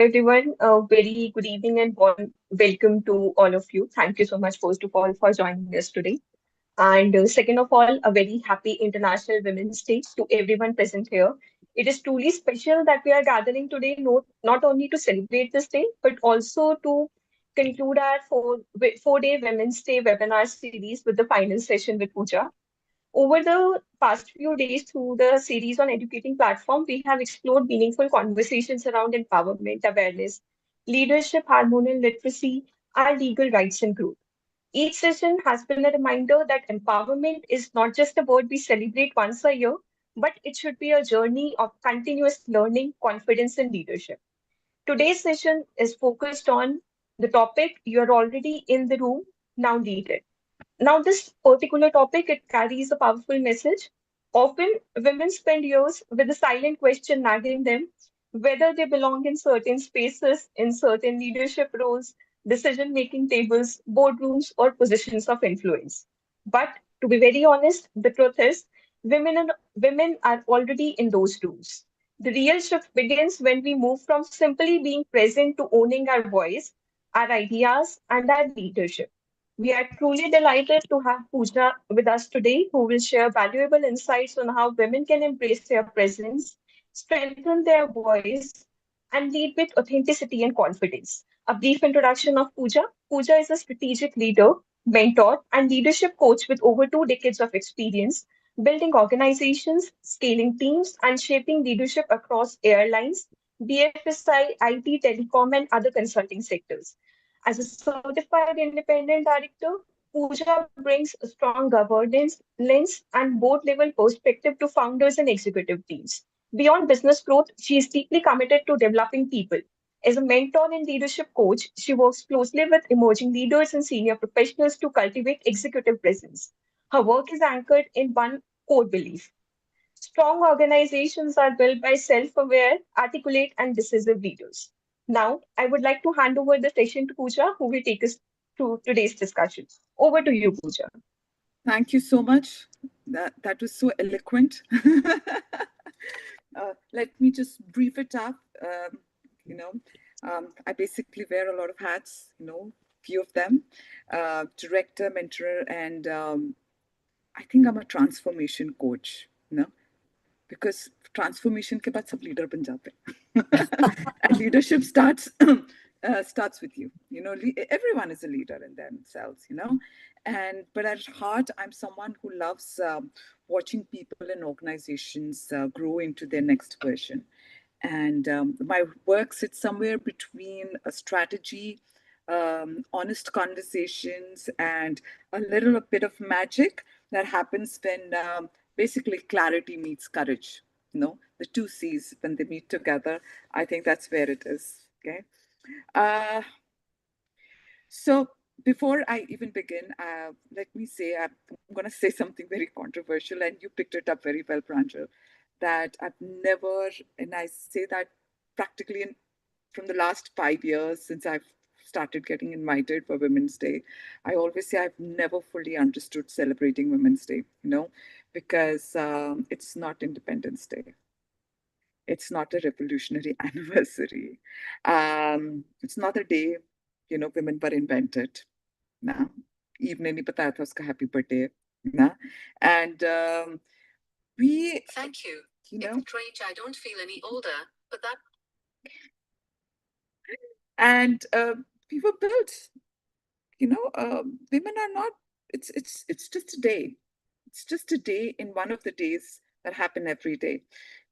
everyone. A very good evening and warm welcome to all of you. Thank you so much, first of all, for joining us today. And second of all, a very happy International Women's Day to everyone present here. It is truly special that we are gathering today, not only to celebrate this day, but also to conclude our four-day Women's Day webinar series with the final session with Pooja. Over the past few days, through the series on educating platform, we have explored meaningful conversations around empowerment, awareness, leadership, hormonal literacy, and legal rights and growth. Each session has been a reminder that empowerment is not just a word we celebrate once a year, but it should be a journey of continuous learning, confidence, and leadership. Today's session is focused on the topic you're already in the room, now lead it. Now, this particular topic, it carries a powerful message. Often, women spend years with a silent question nagging them whether they belong in certain spaces, in certain leadership roles, decision-making tables, boardrooms, or positions of influence. But to be very honest, the truth is, women are already in those rooms. The real shift begins when we move from simply being present to owning our voice, our ideas, and our leadership. We are truly delighted to have Pooja with us today, who will share valuable insights on how women can embrace their presence, strengthen their voice, and lead with authenticity and confidence. A brief introduction of Pooja. Pooja is a strategic leader, mentor, and leadership coach with over 2 decades of experience building organizations, scaling teams, and shaping leadership across airlines, BFSI, IT, telecom, and other consulting sectors. As a certified independent director, Pooja brings a strong governance lens and board level perspective to founders and executive teams. Beyond business growth, she is deeply committed to developing people. As a mentor and leadership coach, she works closely with emerging leaders and senior professionals to cultivate executive presence. Her work is anchored in one core belief: strong organizations are built by self aware, articulate, and decisive leaders. Now, I would like to hand over the session to Pooja, who will take us through today's discussion. Over to you, Pooja. Thank you so much. That was so eloquent. Let me just brief it up. You know, I basically wear a lot of hats. Few of them: director, mentor, and I think I'm a transformation coach. Because transformation के बाद सब leader बन जाते हैं. And leadership starts with you. Everyone is a leader in themselves. And but at heart, I'm someone who loves watching people and organizations grow into their next version. And my work sits somewhere between a strategy, honest conversations, and a little bit of magic that happens when basically clarity meets courage. The two C's, when they meet together, I think that's where it is. Okay. Uh, so before I even begin, let me say I'm going to say something very controversial, and you picked it up very well, Pranjal, that I've never, and I say that practically from the last 5 years since I've started getting invited for Women's Day, I always say I've never fully understood celebrating Women's Day, because it's not Independence Day. It's not a revolutionary anniversary. It's not a day, women were invented. Nah. Eve ने नहीं बताया था उसका happy birthday. Nah. And we, Thank you. you It's know, strange I don't feel any older, but that and we were built, women are not, it's just a day. It's just a day in one of the days that happen every day.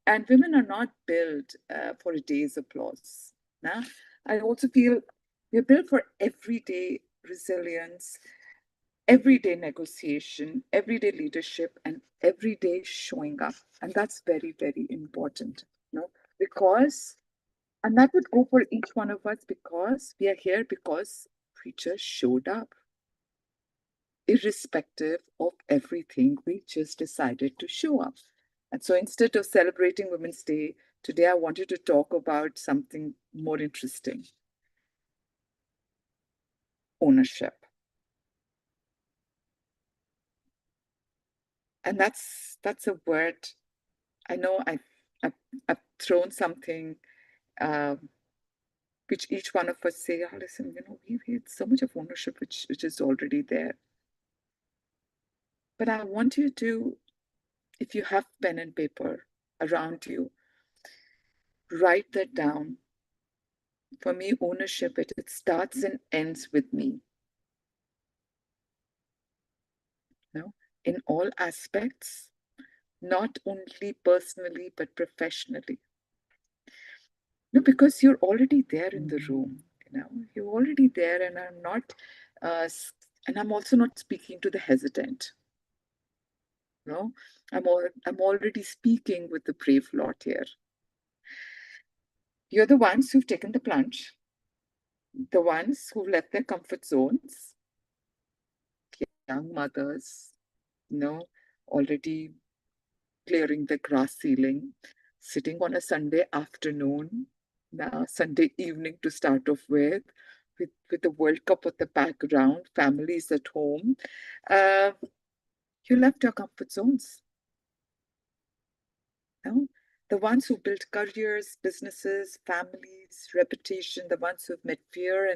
And women are not built for a day's applause. Nah? I also feel we're built for everyday resilience, everyday negotiation, everyday leadership, and everyday showing up. And that's very, very important, because, and that would go for each one of us because we are here because preachers showed up, irrespective of everything, we just decided to show up. And so instead of celebrating Women's Day, today I wanted to talk about something more interesting: ownership. And that's a word. I know I've thrown something which each one of us say, oh, listen, we had so much of ownership which is already there. But I want you to, if you have pen and paper around you, write that down. For me, ownership, it starts and ends with me. In all aspects, not only personally, but professionally. Because you're already there in the room, you're already there, and I'm not, and I'm also not speaking to the hesitant. I'm already speaking with the brave lot here. You're the ones who've taken the plunge, the ones who've left their comfort zones, young mothers, already clearing the grass ceiling, sitting on a Sunday afternoon, now Sunday evening to start off with the World Cup at the background, families at home. You left your comfort zones. The ones who built careers, businesses, families, reputation, the ones who've met fear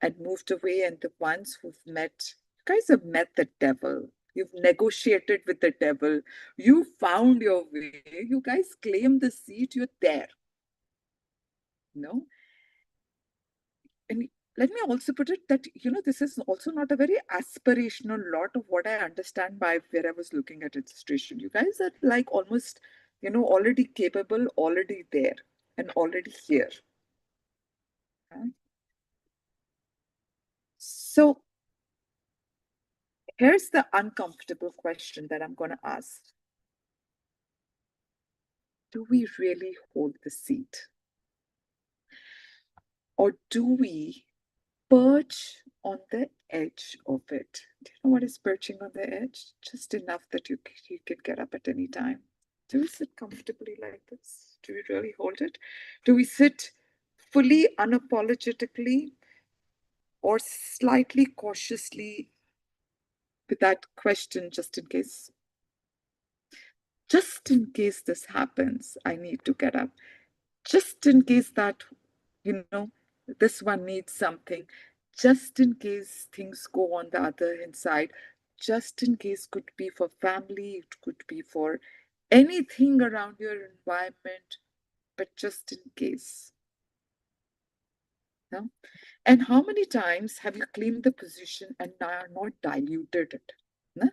and moved away, and the ones who've met, you guys have met the devil. You've negotiated with the devil. You found your way. You guys claim the seat. You're there. And let me also put it that, this is also not a very aspirational lot of what I understand by where I was looking at registration. You guys are like almost, already capable, already there, and already here. Okay? So here's the uncomfortable question that I'm going to ask. Do we really hold the seat? Or do we perch on the edge of it? Do you know what is perching on the edge? Just enough that you can get up at any time. Do we sit comfortably like this? Do we really hold it? Do we sit fully unapologetically or slightly cautiously with that question, just in case? Just in case this happens, I need to get up. Just in case that, this one needs something. Just in case things go on the other hand side. Just in case could be for family, it could be for anything around your environment, but just in case. No? And how many times have you claimed the position and now not diluted it? ना?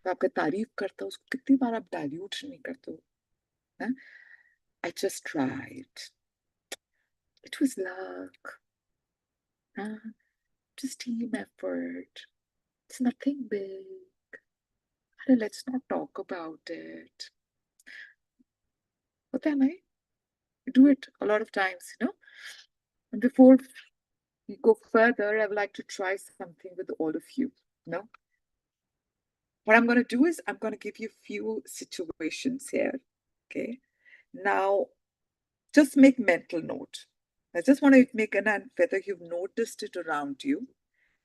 तो आपका तारीफ करता हो उसको कितनी बार आप dilute नहीं करते हो ना? I just tried. It was luck. Just team effort. It's nothing big. Let's not talk about it. But then I do it a lot of times, And before we go further, I would like to try something with all of you, What I'm going to do is I'm going to give you a few situations here, okay? Now, just make mental note. I just want to make an and whether you've noticed it around you.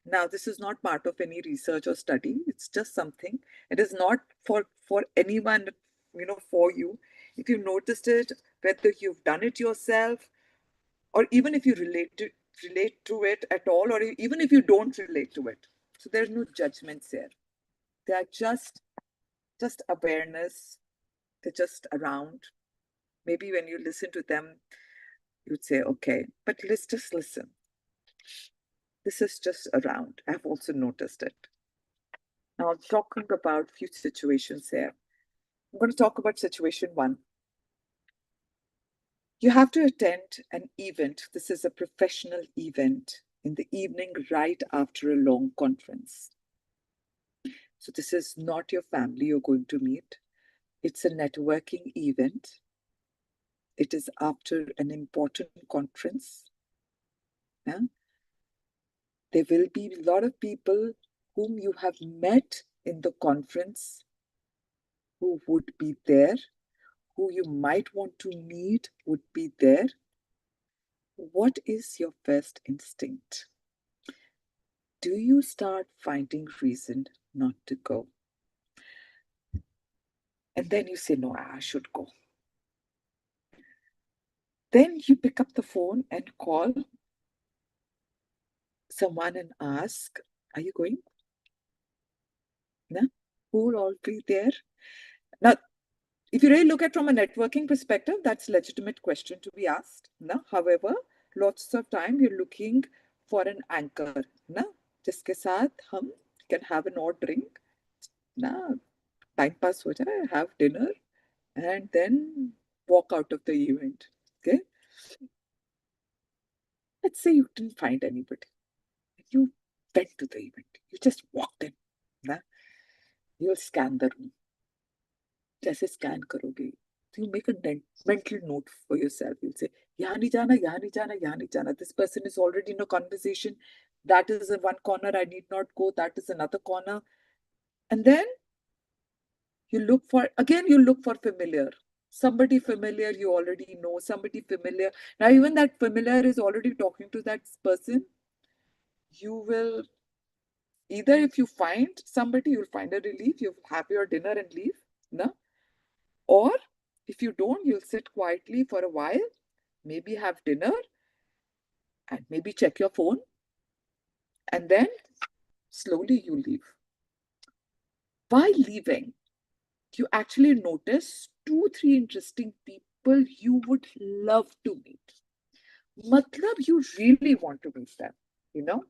Now, this is not part of any research or study. It's just something. It is not for anyone, for you. If you noticed it, whether you've done it yourself, or even if you relate to it at all, or even if you don't relate to it. So there's no judgments here. They are just awareness. They're just around. Maybe when you listen to them, you'd say, okay, but let's just listen. This is just around. I've also noticed it. Now, I'm talking about a few situations here. I'm going to talk about situation one. You have to attend an event. This is a professional event in the evening right after a long conference. So this is not your family you're going to meet. It's a networking event. It is after an important conference. Yeah? There will be a lot of people whom you have met in the conference who would be there, who you might want to meet would be there. What is your first instinct? Do you start finding reason not to go? And then you say, no, I should go. Then you pick up the phone and call someone and ask, are you going? No? Who will all be there? Now, if you really look at from a networking perspective, that's a legitimate question to be asked. No? However, lots of time you're looking for an anchor. No? जिसके साथ हम can have an odd drink. Na, time pass ho jaye, have dinner, and then walk out of the event. Okay? Let's say you didn't find anybody. You went to the event. You just walked in. Na? You'll scan the room. जैसे scan करोगे तो you make a mental note for yourself. You'll say, यहाँ नहीं जाना, यहाँ नहीं जाना, यहाँ नहीं जाना. This person is already in a conversation. That is a one corner I need not go. That is another corner. And then you look for familiar. Somebody familiar you already know, somebody familiar. Now, even that familiar is already talking to that person. You will either, if you find somebody, you'll find a relief, you have your dinner and leave. No? Or if you don't, you'll sit quietly for a while, maybe have dinner, and maybe check your phone, and then slowly you leave. While leaving, you actually notice 2-3 interesting people you would love to meet. Matlab, you really want to meet them, you know?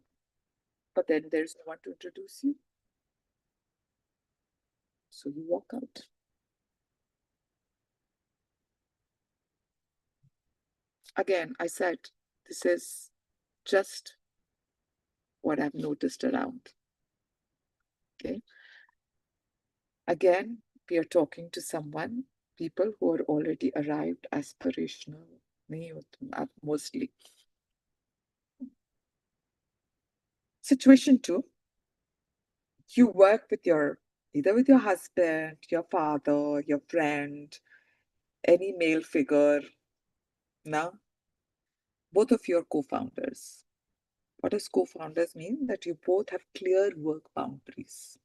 But then there's no one to introduce you. So you walk out. Again, I said, this is just what I've noticed around. Okay. Again, we are talking to someone, people who are already arrived, aspirational, mostly. Situation 2, you work with either with your husband, your father, your friend, any male figure. Now, both of you are co-founders. What does co-founders mean? That you both have clear work boundaries.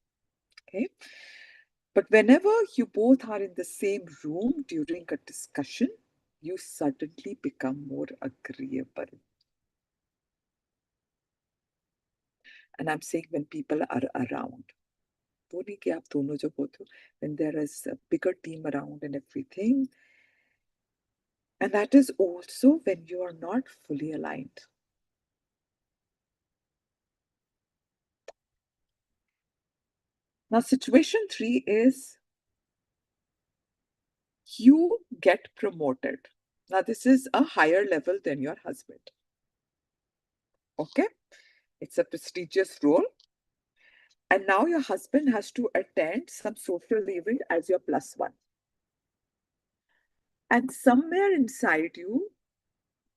Okay. But whenever you both are in the same room during a discussion, you suddenly become more agreeable. And I'm saying when people are around. When there is a bigger team around and everything. And that is also when you are not fully aligned. Now, situation 3 is you get promoted. Now, this is a higher level than your husband. Okay? It's a prestigious role. And now your husband has to attend some social event as your plus one. And somewhere inside you,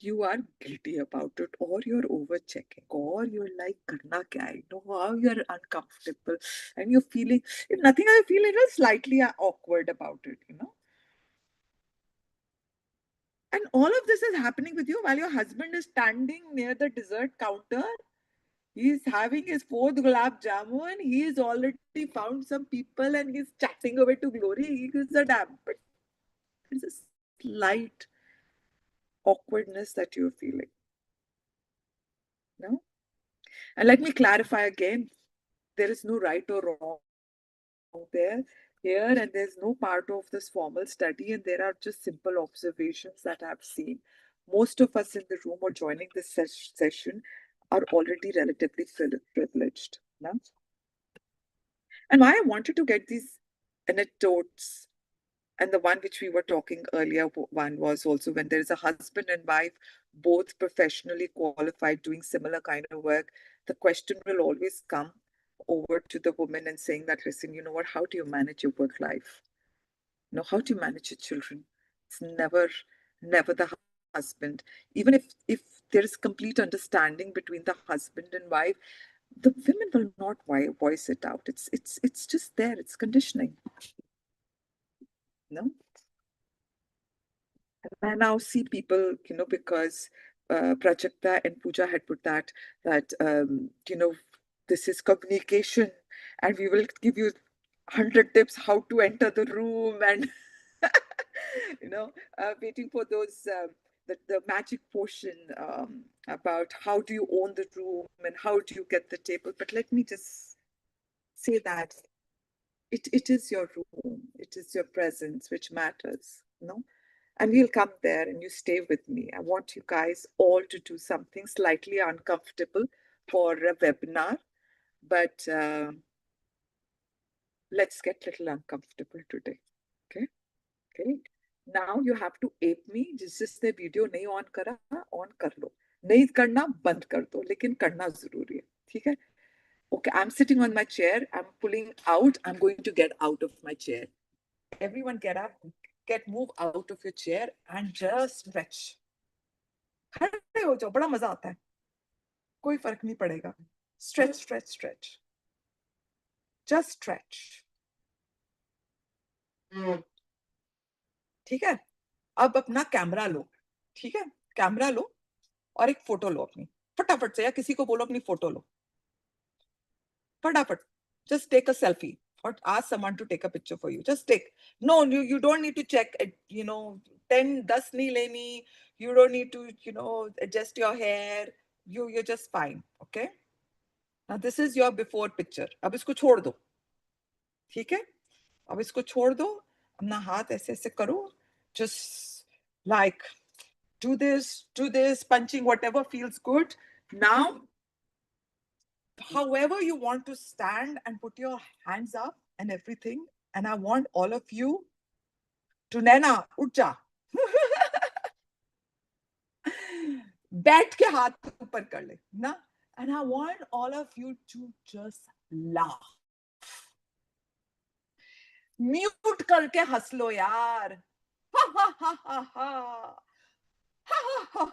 you are guilty about it, or you're over checking, or you're like, karna kya hai? You know how you're uncomfortable and you're feeling, if nothing, I feel a little slightly awkward about it, you know. And all of this is happening with you while your husband is standing near the dessert counter. He's having his 4th gulab jamun. He's already found some people and he's chatting away to glory. He gives a damn. But there's a slight awkwardness that you're feeling. No? And let me clarify again. There is no right or wrong here, and there's no part of this formal study, and there are just simple observations that I've seen. Most of us in the room or joining this session are already relatively privileged. No? And why I wanted to get these anecdotes, and the one which we were talking earlier, one was also when there is a husband and wife, both professionally qualified, doing similar kind of work, the question will always come over to the woman and saying that, listen, you know what, how do you manage your work life? You know, how do you manage your children? It's never the husband. Even if there is complete understanding between the husband and wife, the women will not voice it out. It's just there. It's conditioning. No? And I now see people, you know, because Prajakta and Pooja had put that you know, this is communication, and we will give you 100 tips how to enter the room, and you know, waiting for those the magic potion about how do you own the room and how do you get the table. But let me just say that it is your room, it is your presence which matters, no? And we'll come there and you stay with me. I want you guys all to do something slightly uncomfortable for a webinar, but let's get a little uncomfortable today. Okay? Okay? Now you have to ape me. जिसने video नहीं on करा on कर लो, नहीं करना बंद कर दो, लेकिन करना जरूरी है. ठीक है? Okay, I'm sitting on my chair. I'm pulling out. I'm going to get out of my chair. Everyone get up, move out of your chair and just stretch. खड़े हो जाओ, बड़ा मजा आता है. कोई फर्क नहीं पड़ेगा. Stretch, stretch, stretch. Just stretch. ठीक है? अब अपना कैमरा लो. ठीक है? कैमरा लो और एक फोटो लो अपनी. फटाफट से, या किसी को बोलो अपनी फोटो लो. फटाफट. Just take a selfie or ask someone to take a picture for you. Just take. No, you don't need to check, 10 nahi leni. You don't need to, adjust your hair. You're just fine. Okay? Now this is your before picture. अब इसको छोड़ दो. ठीक है? अब इसको छोड़ दो. अपना हाथ ऐसे ऐसे करो. Just like do this, punching whatever feels good. Now, however you want to stand and put your hands up and everything. And I want all of you to Naina, Ucha. बैठ के हाथ ऊपर कर ले ना. And I want all of you to just laugh. Mute करके हंस लो यार. हा हा हा हा हा हा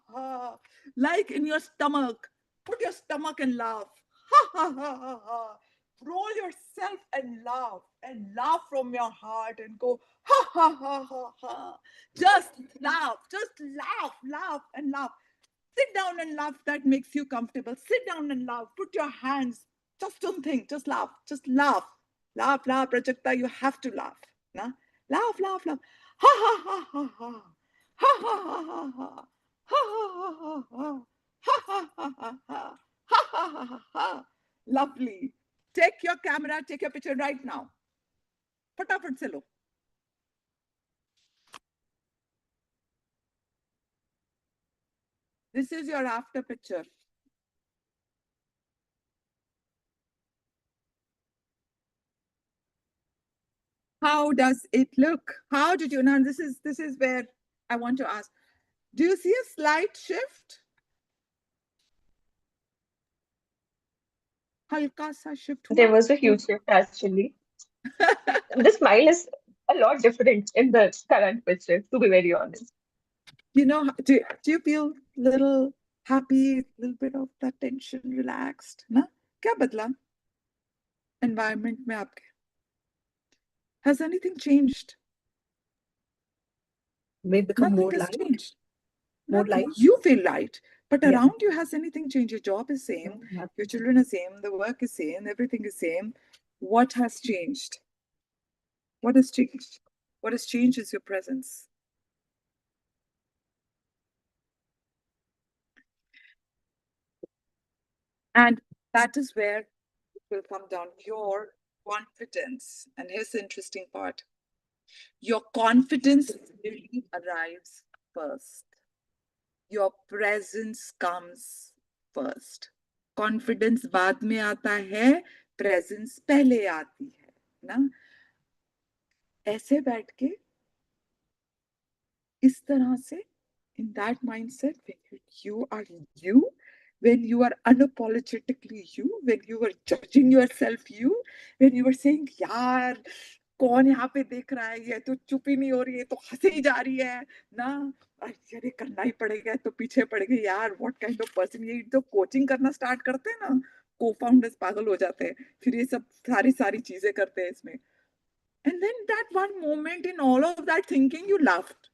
ha. Like in your stomach. Put your stomach and laugh. Ha ha ha ha ha. Roll yourself and laugh from your heart and go ha ha ha ha ha. Just laugh and laugh. Sit down and laugh. That makes you comfortable. Sit down and laugh. Put your hands. Just don't think. Just laugh. Just laugh. Laugh, Prajakta. You have to laugh. Na? Laugh. Ha ha ha ha ha. Ha ha ha ha ha. Ha ha ha ha ha. Ha ha ha ha ha. Ha ha ha ha ha. Lovely. Take your camera. Take your picture right now. फटाफट से लो. This is your after picture. How does it look? How did you? Now this is where I want to ask. Do you see a slight shift? हल्का सा shift हुआ? There was a huge shift actually. The smile is a lot different in the current picture, to be very honest. Do you feel little happy, little bit of that tension relaxed? ना? क्या बदला? Environment में आपके? Has anything changed? May become more Nothing has light. changed. More Nothing. light. You feel light, but Yeah. around you has anything changed? Your job is same, No, your children are same, the work is same, everything is same. What has changed? What has changed? What has changed is your presence. And that is where it will come down. Your confidence. And here's the interesting part. Your confidence really arrives first. Your presence comes first. Confidence बाद में आता है, presence पहले आती है, ना? ऐसे बैठ के इस तरह से, in that mindset, when you are you, when you are unapologetically you, when you are judging yourself you, when you are saying यार कौन यहाँ पे देख रहा है, ये तो चुप ही नहीं हो रही है, तो हंसे ही जा रही है ना, अरे करना ही पड़ेगा, तो पीछे पड़ गए यार, व्हाट काइंड ऑफ पर्सन. ये जो कोचिंग करना स्टार्ट करते हैं ना, को-फाउंडर्स पागल हो जाते हैं, फिर ये सब सारी चीजें करते हैं इसमें. And then that one moment in all of that thinking, you laughed.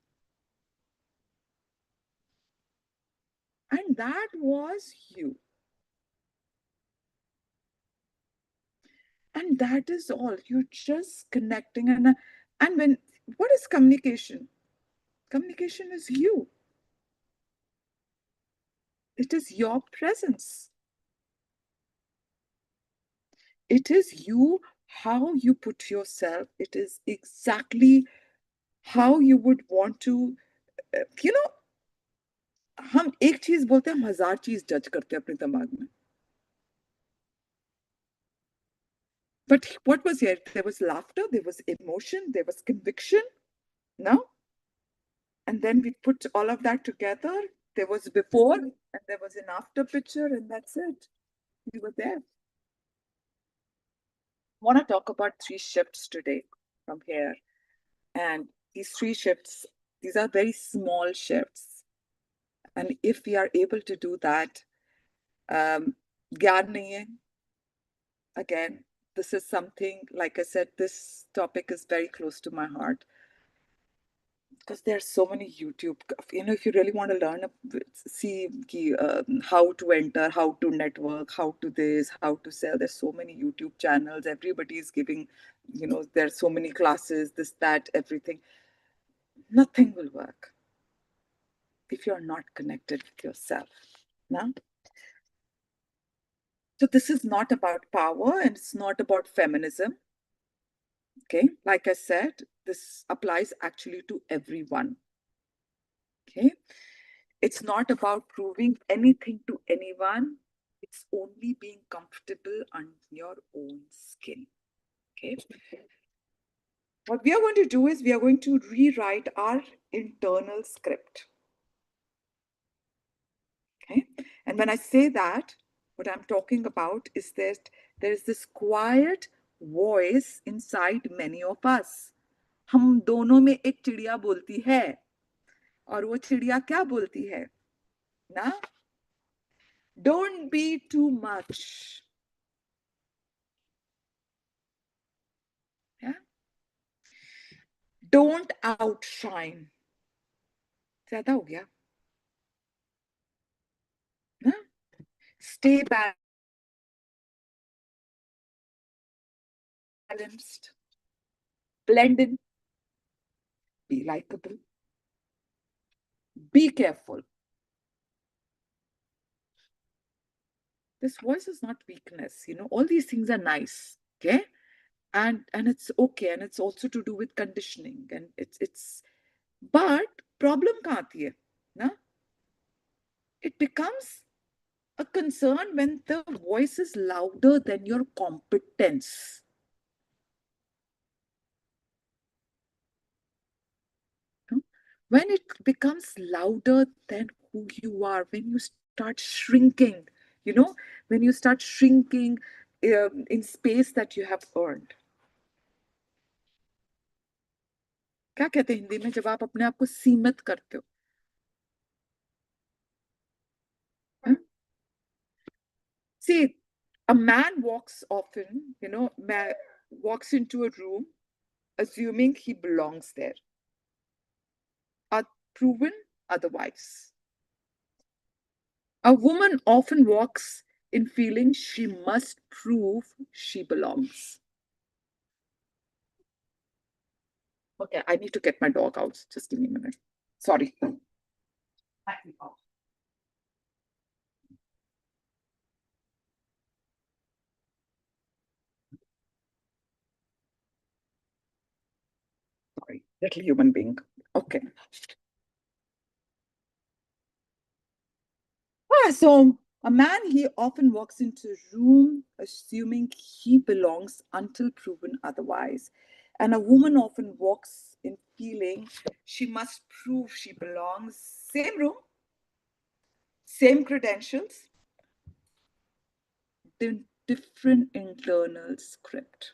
And that was you. And that is all. You're just connecting. And when, what is communication? Communication is you. It is your presence. It is you, how you put yourself. It is exactly how you would want to, you know, हम एक चीज बोलते हैं, हम हजार चीज जज करते हैं अपने दिमाग में. But what was here? There was laughter, there was emotion, there was conviction. No? And then we put all of that together. There was before and there was an after picture, and that's it. We were there. I want to talk about 3 shifts today from here. And these 3 shifts, these are very small shifts. And if we are able to do that, ज्ञान नहीं है. Again, this is something, like I said, this topic is very close to my heart. Because there are so many YouTube, if you really want to learn, see how to enter, how to network, how to this, how to sell. There's so many YouTube channels. Everybody is giving, there's so many classes, this, that, everything. Nothing will work if you're not connected with yourself. No? So this is not about power, and it's not about feminism. Okay, like I said, this applies actually to everyone. Okay, it's not about proving anything to anyone. It's only being comfortable on your own skin. Okay, what we are going to do is we are going to rewrite our internal script. Okay, and when I say that, what I'm talking about is that there's this quiet voice inside many of us. हम दोनों में एक चिड़िया बोलती है, और वो चिड़िया क्या बोलती है ना? Don't be too much. Yeah? Don't outshine. ज़्यादा हो गया ना? Stay balanced. Blend in. Be likable. Be careful. This voice is not weakness. All these things are nice. Okay? And it's okay. And it's also to do with conditioning. And it's but problem कहाँ आती है ना? It becomes a concern when the voice is louder than your competence. When it becomes louder than who you are, when you start shrinking, when you start shrinking in space that you have earned. क्या कहते हैं हिंदी में जब आप अपने आप को सीमित करते हो? See, a man walks often, walks into a room assuming he belongs there, are proven otherwise. A woman often walks in feeling she must prove she belongs. Okay, I need to get my dog out. Just give me a minute. Sorry. Sorry, little human being. Okay. So a man, he often walks into a room assuming he belongs until proven otherwise. And a woman often walks in feeling she must prove she belongs. Same room, same credentials, different internal script.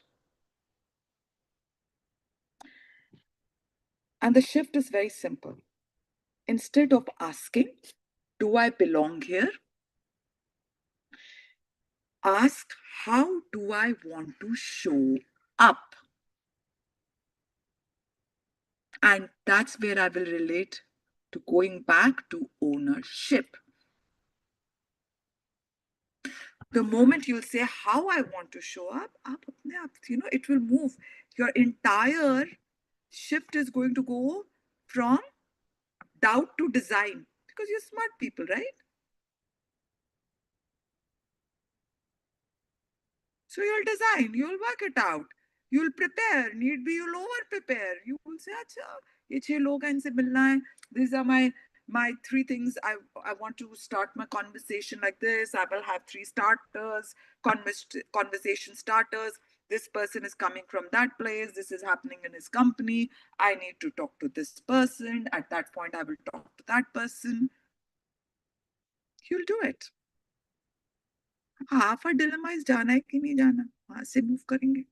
And the shift is very simple. Instead of asking, do I belong here? Ask, how do I want to show up? And that's where I will relate to going back to ownership. The moment you'll say how I want to show up, it will move. Your entire shift is going to go from doubt to design? Because you're smart people, right? So you'll design, you'll work it out, you'll prepare, need be you'll over prepare. You will say, अच्छा, ये 6 लोग हैं इनसे मिलना है. These are my 3 things. I want to start my conversation like this. I will have 3 starters, conversation starters. This person is coming from that place. This is happening in his company. I need to talk to this person. At that point, I will talk to that person. You'll do it. हाफ डिलेमाइज जाना है कि नहीं जाना, वहां से move करेंगे.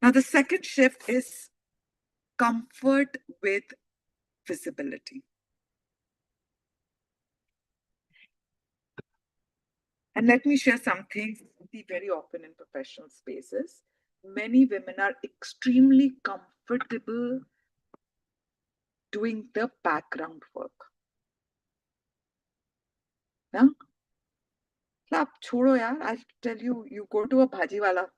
Now the second shift is comfort with visibility. And let me share something we see very often in professional spaces. Many women are extremely comfortable doing the background work. Yeah? Ab छोड़ो यार, I tell you, you go to a bhaji wala,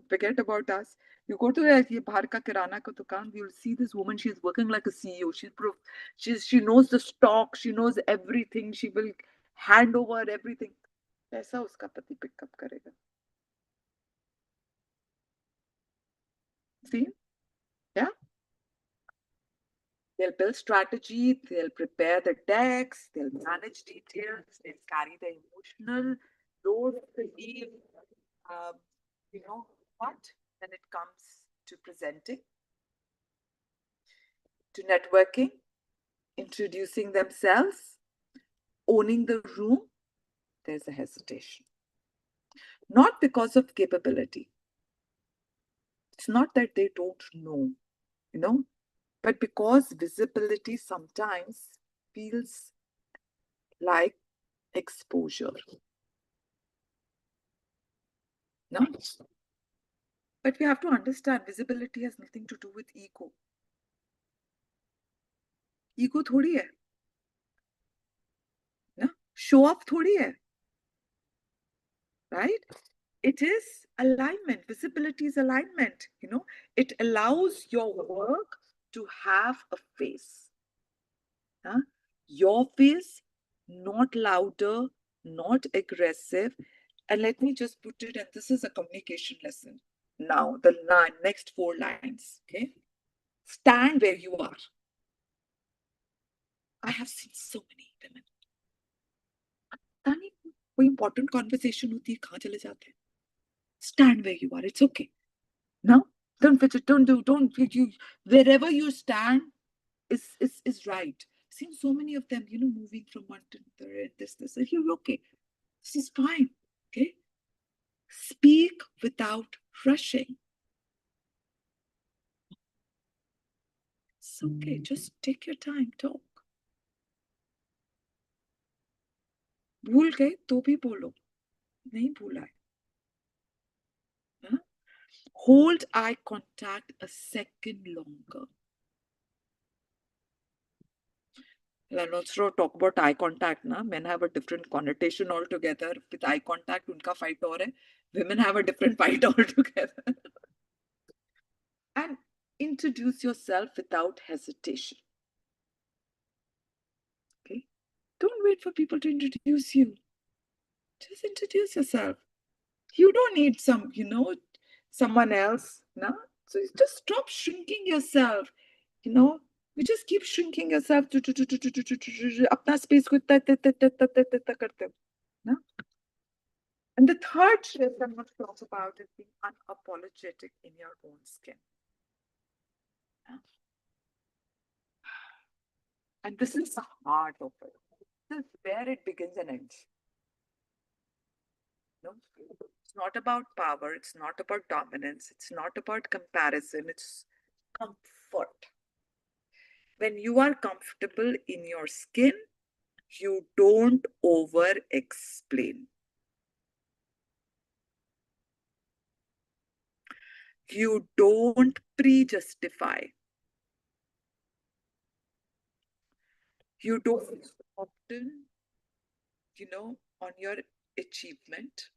forget about us. You go to ये बाहर का किराना का दुकान, you'll see this woman, she's working like a CEO. She knows the stock, she knows everything, she will hand over everything. ऐसा उसका पति pickup करेगा. See? Yeah? They'll build strategy, they'll prepare the decks, they'll manage details, they'll carry the emotional load of the deal. But when it comes to presenting, to networking, introducing themselves, owning the room, there's a hesitation. Not because of capability. It's not that they don't know, but because visibility sometimes feels like exposure. No? But we have to understand visibility has nothing to do with ego. Ego थोड़ी है. No? Show off थोड़ी है. Right? It is alignment. Visibility is alignment. It allows your work to have a face. Huh? Your face, not louder, not aggressive. And let me just put it, and this is a communication lesson. Now, the next 4 lines. Okay? Stand where you are. I have seen so many women. कोई important conversation होती है, कहाँ चले जाते हैं? Stand where you are. It's okay. No, don't fidget. Don't you. Wherever you stand is right. I've seen so many of them, moving from one to another. This. You're okay. This is fine. Okay. Speak without rushing. It's okay. Just take your time. Talk. भूल गए तो भी बोलो. नहीं भूला है. Huh? Hold eye contact a second longer. Let's not talk about eye contact. Men have a different connotation altogether. With eye contact, unka fight aur hai. Women have a different fight altogether. And introduce yourself without hesitation. Okay? Don't wait for people to introduce you. Just introduce yourself. You don't need someone else. No? So just stop shrinking yourself. You just keep shrinking yourself. अपना space को इतना करते हो. No? And the third shift I'm going to talk about is being unapologetic in your own skin. And this is the heart of it. This is where it begins and ends. It's not about power. It's not about dominance. It's not about comparison. It's comfort. When you are comfortable in your skin, you don't over-explain. You don't pre-justify. You don't often, on your achievement.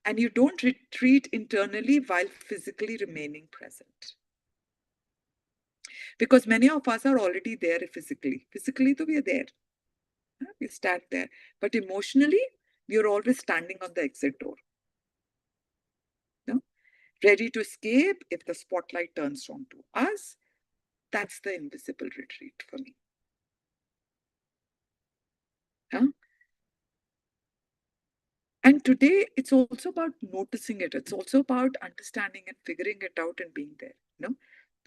And you don't retreat internally while physically remaining present. Because many of us are already there physically. Physically, we are there. We stand there. But emotionally, we are always standing on the exit door. No? Ready to escape if the spotlight turns on to us. That's the invisible retreat for me. Huh? And today, it's also about noticing it. It's also about understanding and figuring it out and being there.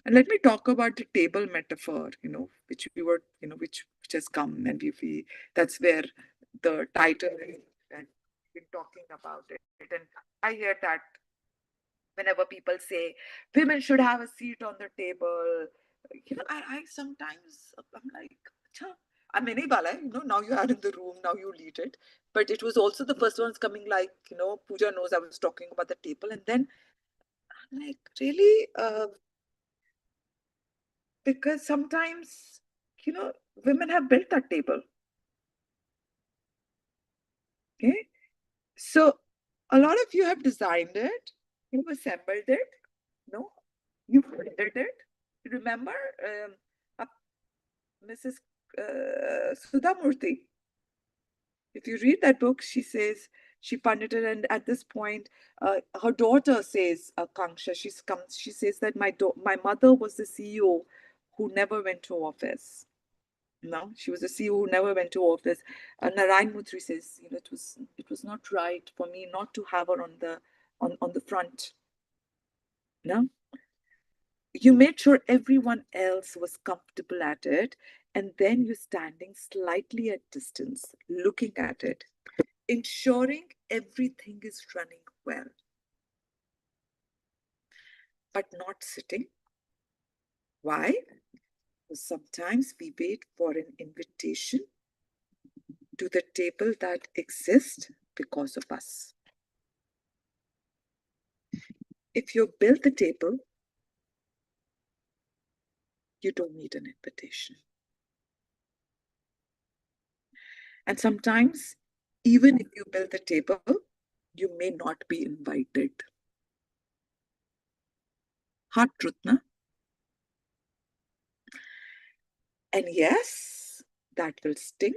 And let me talk about the table metaphor, which we were, which has come, and that's where the title is, and we've been talking about it. And I hear that whenever people say women should have a seat on the table, I sometimes I'm like, "Acha, I'm any bala, now you are in the room, now you lead it." But it was also the first ones coming, like, Pooja knows I was talking about the table, and then I'm like, really, because sometimes, women have built that table. Okay. So a lot of you have designed it, you've assembled it, no, you printed it. Remember, uh, Mrs. Sudha Murthy, if you read that book, she says she funded it, and at this point, her daughter says, Kanksha, she says that my mother was the CEO who never went to office. No, she was a CEO who never went to office. Narayan Mutri says, it was not right for me not to have her on the front. No, you made sure everyone else was comfortable at it, and then you're standing slightly at distance, looking at it, ensuring everything is running well, but not sitting. Why? Because sometimes we wait for an invitation to the table that exists because of us. If you build the table, you don't need an invitation. And sometimes, even if you build the table, you may not be invited. Hard truth, na? And yes, that will sting.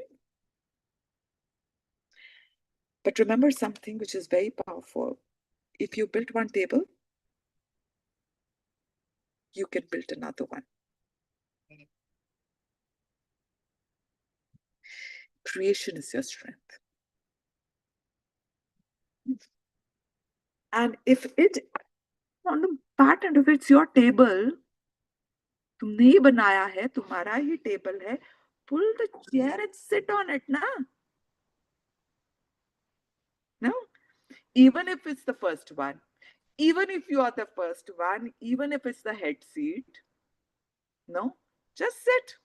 But remember something which is very powerful. If you build one table, you can build another one. Creation is your strength. And if it, on the back end, if it's your table, तुमने ही बनाया है, तुम्हारा ही table है, pull the chair and sit on it, na? No? Even if it's the first one, even if you are the first one, even if it's the head seat, no? Just sit.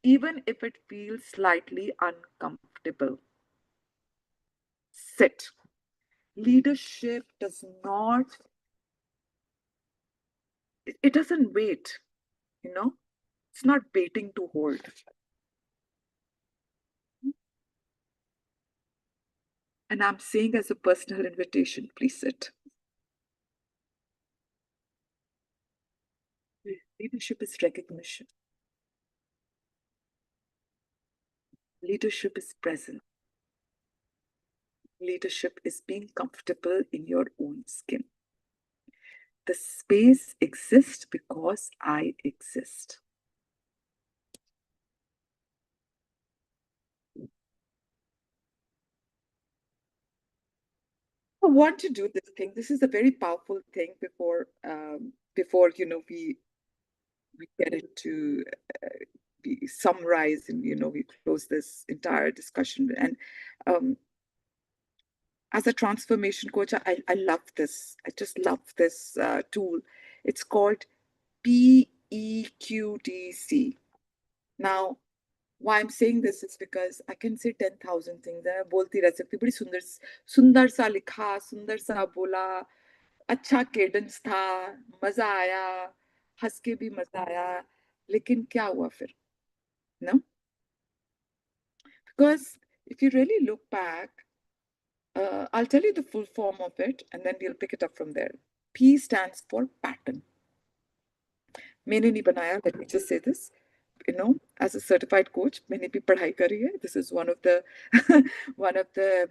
Even if it feels slightly uncomfortable, sit. Leadership does not, it doesn't wait, it's not waiting to hold. And I'm saying as a personal invitation, please sit. Leadership is recognition. Leadership is present. Leadership is being comfortable in your own skin. The space exists because I exist. I want to do this thing. This is a very powerful thing before we get into we summarize, and we close this entire discussion. And as a transformation coach, I love this. I just love this tool. It's called PEQDC. Now, why I'm saying this is because I can say 10,000 things. मैं बोलती रह सकती, बड़ी सुंदर सुंदर सा लिखा, सुंदर सा बोला, अच्छा केडेंस था, मजा आया, हंस के भी मजा आया, लेकिन क्या हुआ फिर? No? Because if you really look back, I'll tell you the full form of it and then we'll pick it up from there. P stands for pattern. मैंने नहीं बनाया, let me just say this. You know, as a certified coach, मैंने भी पढ़ाई करी है. This is one of the one of the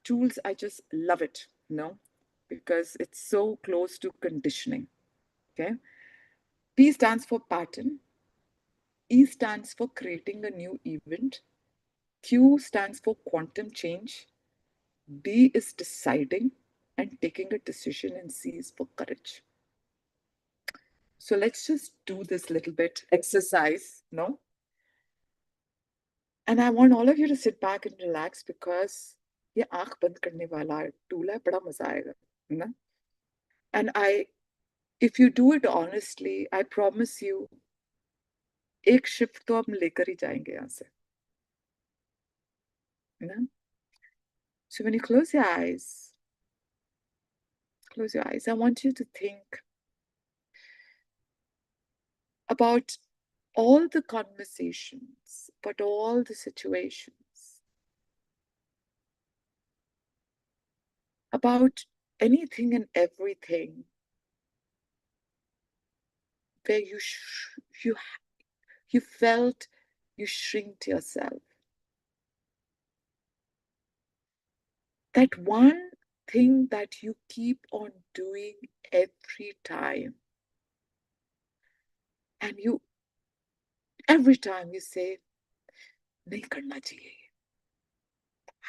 tools. I just love it, you know, because it's so close to conditioning. Okay. P stands for pattern. E stands for creating a new event. Q stands for quantum change. D is deciding and taking a decision, and C is for courage. So let's just do this little bit exercise, no? And I want all of you to sit back and relax because ये आँख बंद करने वाला tool है, बड़ा मजा आएगा, ना? And if you do it honestly, I promise you, एक shift तो हम लेकर ही जाएंगे यहाँ से, ना? So when you close your eyes, I want you to think about all the conversations, but all the situations, about anything and everything where you felt you shrinked yourself. That one thing that you keep on doing every time, and every time you say, nahi karna chahiye.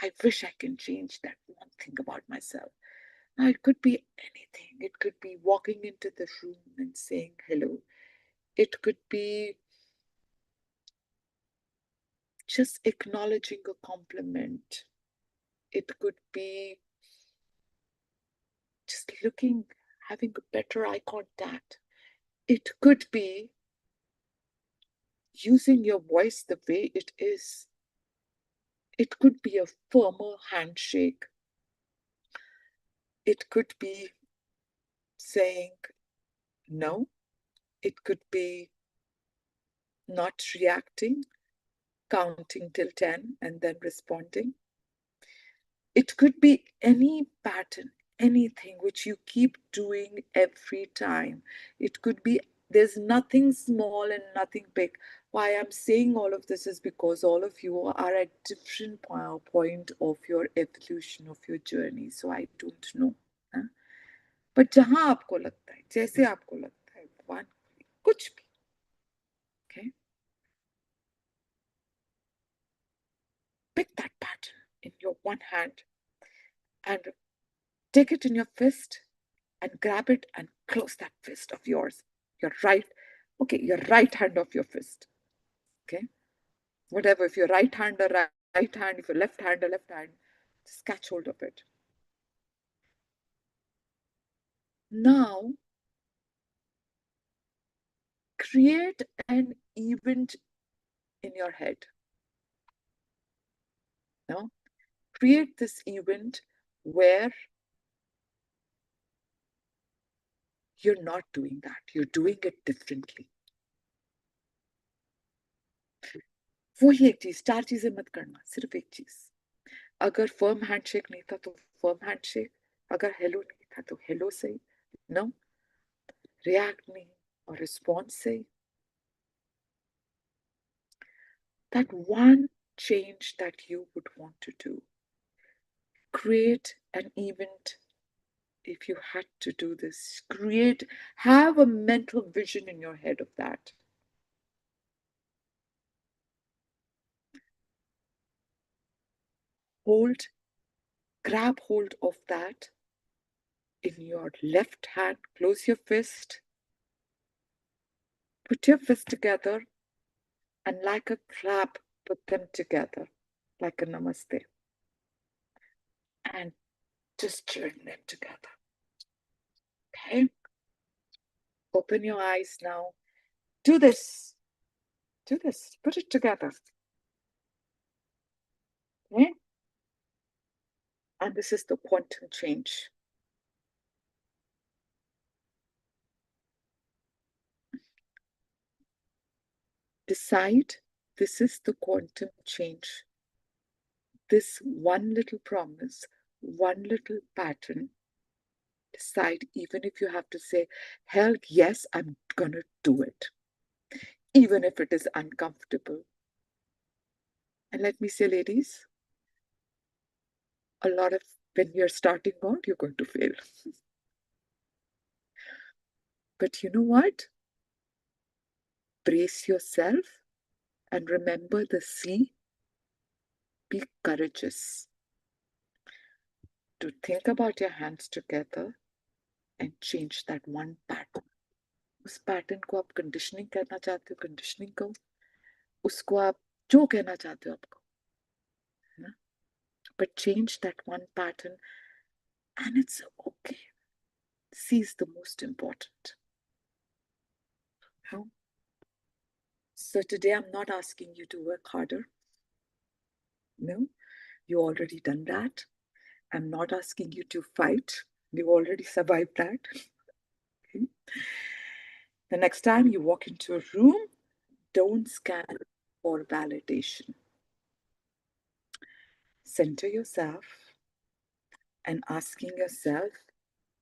I wish I can change that one thing about myself. Now, it could be anything. It could be walking into the room and saying hello. It could be just acknowledging a compliment. It could be just having a better eye contact. It could be using your voice the way it is. It could be a firmer handshake. It could be saying no. It could be not reacting, counting till 10 and then responding. It could be any pattern, anything which you keep doing every time. It could be, there's nothing small and nothing big. Why I'm saying all of this is because all of you are at different point of your evolution, of your journey. So I don't know. Huh? But जहां आपको लगता है, जैसे आपको लगता है, one, कुछ भी, okay? Pick that pattern in your one hand and take it in your fist and grab it and close that fist of yours. Your right hand of your fist. Okay? Whatever, if your right hand, right hand, if your left hand, just catch hold of it. Now, create an event in your head. No? Create this event where you're not doing that. You're doing it differently. वही एक चीज, चार चीजें मत करना, सिर्फ एक चीज. अगर फर्म हैंडशेक नहीं था तो फर्म हैंडशेक, अगर हेलो नहीं था तो हेलो से, नो रिएक्ट नहीं और रिस्पॉन्स से. That one change that you would want to do, create an event. If you had to do this, have a mental vision in your head of that. Grab hold of that in your left hand, close your fist, put your fist together, and like a clap, put them together, like a namaste. And just join them together. Okay? Open your eyes now. Do this. Put it together. Okay? And this is the quantum change. Decide, this is the quantum change this one little promise, one little pattern. Decide, even if you have to say, hell yes, I'm gonna do it, even if it is uncomfortable. And let me say, ladies, a lot of when you're starting out, you're going to fail. But you know what? Brace yourself and remember the C. Be courageous to think about your hands together and change that one pattern. उस pattern को आप conditioning करना चाहते हो, conditioning को उसको आप जो कहना चाहते हो आपको, ना? But change that one pattern and it's okay. C is the most important. No? So today I'm not asking you to work harder. No, you already done that. I'm not asking you to fight. You already survived that. Okay. The next time you walk into a room, don't scan for validation. Center yourself and asking yourself,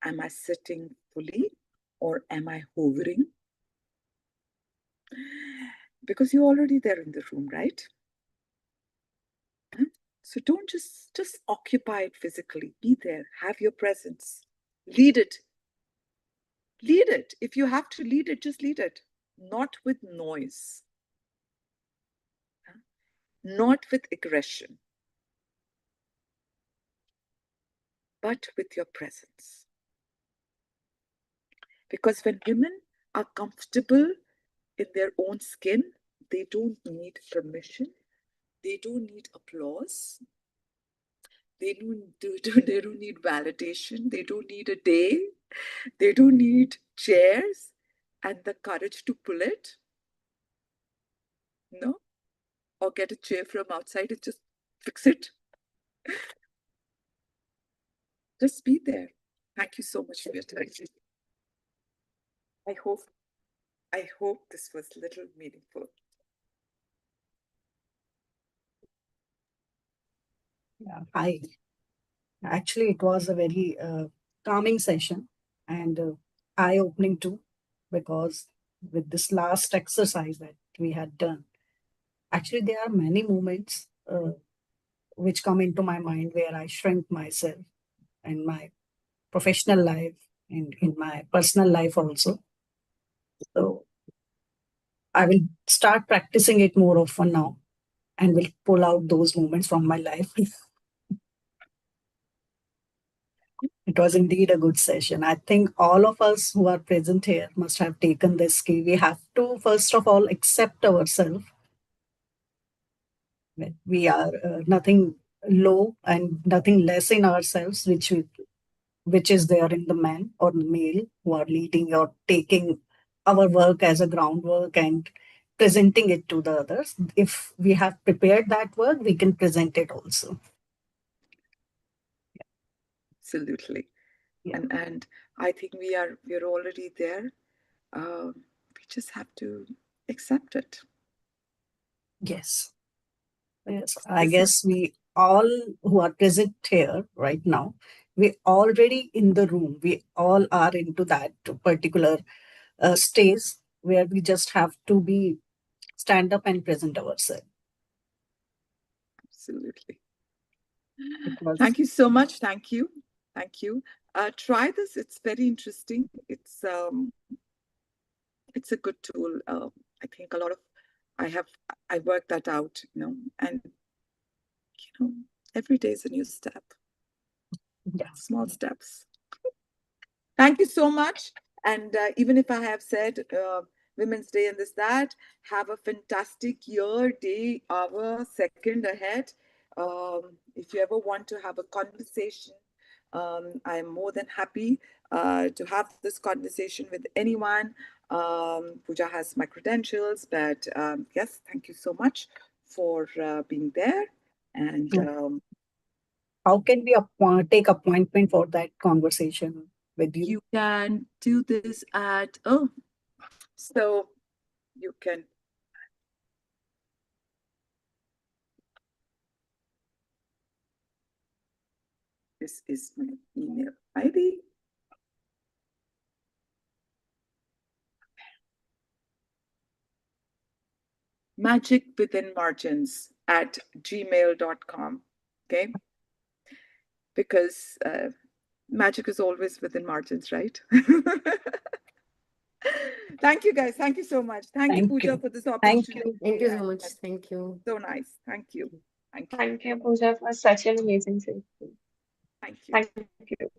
am I sitting fully or am I hovering? Because you're already there in the room, right? So don't just occupy it physically. Be there. Have your presence. Lead it. Lead it. If you have to lead it, just lead it. Not with noise. Not with aggression. But with your presence. Because when women are comfortable in their own skin, they don't need permission. They don't need applause. They don't need validation. They don't need a day. They don't need chairs and the courage to pull it. No? Or get a chair from outside and just fix it. Just be there. Thank you so much for your time. I hope this was a little meaningful. Yeah, hi. Actually, it was a very calming session and eye-opening too, because with this last exercise that we had done, actually there are many moments which come into my mind where I shrink myself in my professional life and in my personal life also. So I will start practicing it more often now and will pull out those moments from my life. It was indeed a good session. I think all of us who are present here must have taken this key. We have to, first of all, accept ourselves. We are nothing low and nothing less in ourselves, which is there in the man or the male who are leading or taking our work as a groundwork and presenting it to the others. If we have prepared that work, we can present it also. Absolutely. Yeah. And I think we're already there. We just have to accept it. Yes. Yes. I guess we all who are present here right now, we already in the room. We all are into that particular stage where we just have to be stand up and present ourselves. Absolutely. Thank you so much. Thank you. Thank you. Try this. It's very interesting. It's a good tool. I think a lot of I worked that out, and every day is a new step. Yeah. Small steps. Thank you so much. And even if I have said Women's Day and this, that, have a fantastic year, day, hour, second ahead. If you ever want to have a conversation, I'm more than happy to have this conversation with anyone. Pooja has my credentials, but yes, thank you so much for being there. And how can we take appointment for that conversation with you? You can do this at, so you can This is my email ID. magicwithinmargins@gmail.com. Okay. Because magic is always within margins, right? Thank you, guys. Thank you so much. Thank you, Thank Pooja, you. for this Thank opportunity. you. Thank you so And much. that's Thank you. so nice. Thank you. Thank you. Thank you, Pooja, for such an amazing session. Thank you. Thank you.